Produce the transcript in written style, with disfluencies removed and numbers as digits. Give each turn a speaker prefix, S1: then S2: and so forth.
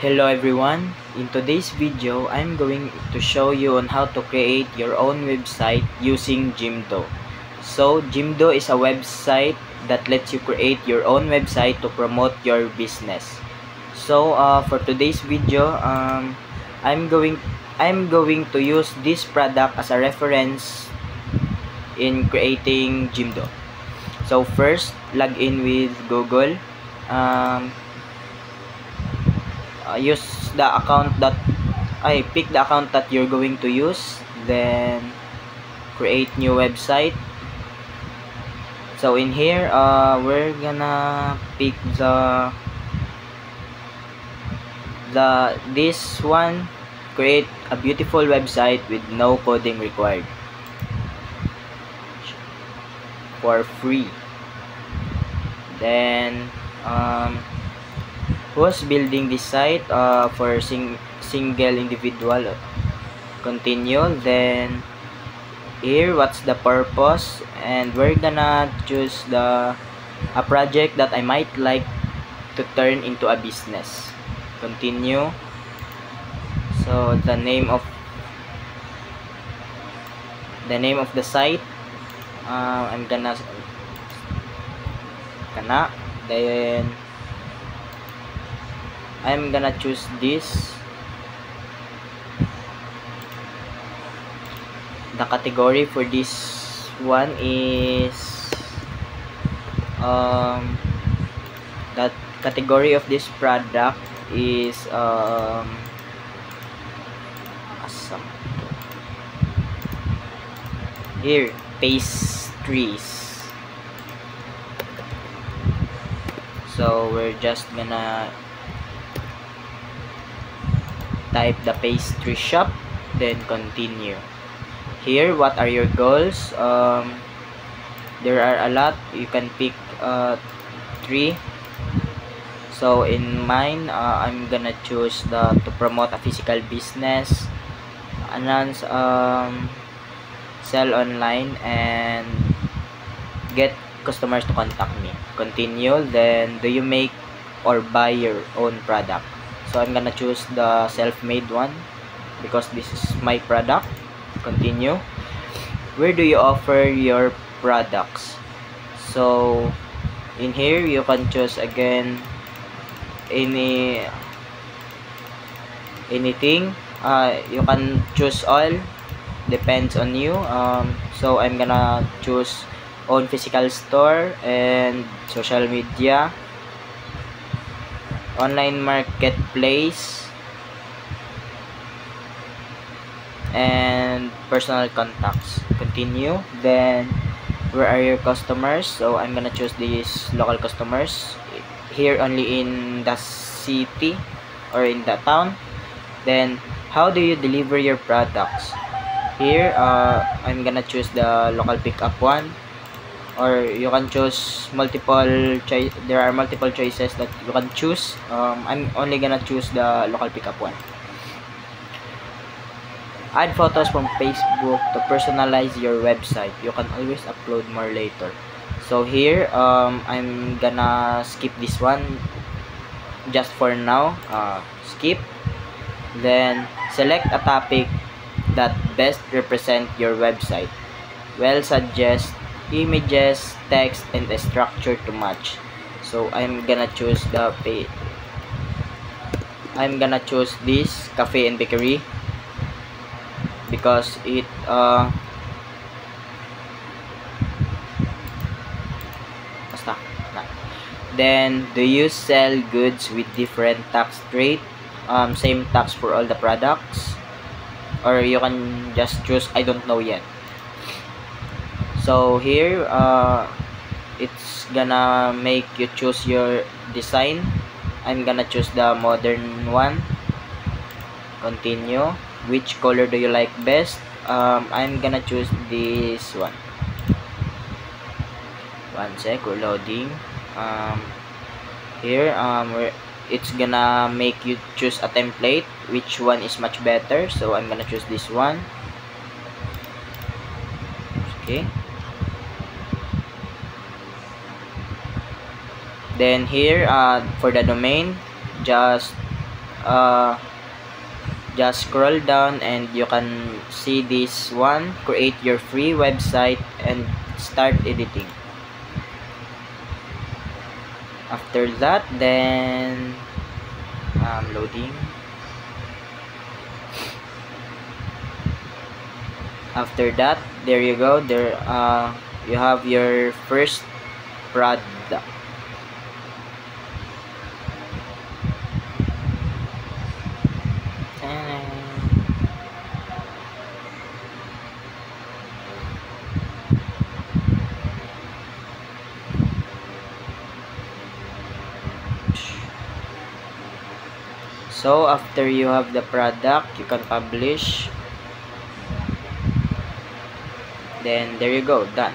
S1: Hello everyone, in today's video I'm going to show you on how to create your own website using Jimdo. So Jimdo is a website that lets you create your own website to promote your business. So for today's video, I'm going to use this product as a reference in creating Jimdo. So first, log in with Google. Use the account that pick the account that you're going to use, then create new website. So in here we're gonna pick this one, create a beautiful website with no coding required for free. Then who's building this site for single individual, continue. Then here, what's the purpose, and we're gonna choose a project that I might like to turn into a business, continue. So the name of the site, I'm gonna then I'm gonna choose this. The category for this one is that category of this product is here, pastries. So we're just gonna type the pastry shop, then continue. Here, what are your goals? There are a lot. You can pick 3. So in mine, I'm gonna choose to promote a physical business, announce, sell online, and get customers to contact me. Continue. Then, do you make or buy your own product? So I'm gonna choose the self-made one because this is my product. Continue. Where do you offer your products? So in here you can choose again anything. You can choose all, depends on you. So I'm gonna choose own physical store and social media, online marketplace, and personal contacts. Continue. Then where are your customers? So I'm gonna choose these local customers here, only in the city or in the town. Then how do you deliver your products? Here I'm gonna choose the local pickup one, or you can choose multiple choice. There are multiple choices that you can choose. I'm only gonna choose the local pickup one. Add photos from Facebook to personalize your website. You can always upload more later. So here I'm gonna skip this one just for now. Skip. Then select a topic that best represent your website. Well, suggest images, text, and a structure to match. So I'm gonna choose this cafe and bakery because it Then, do you sell goods with different tax rate? Same tax for all the products, or you can just choose I don't know yet. So here it's gonna make you choose your design. I'm gonna choose the modern one. Continue. Which color do you like best? I'm gonna choose this one. One sec, we're loading. Here it's gonna make you choose a template, which one is much better. So I'm gonna choose this one. Okay. Then here for the domain, just just scroll down and you can see this one, create your free website and start editing. After that, then loading. After that, there you go. There you have your first product. So after you have the product, you can publish. Then there you go, done.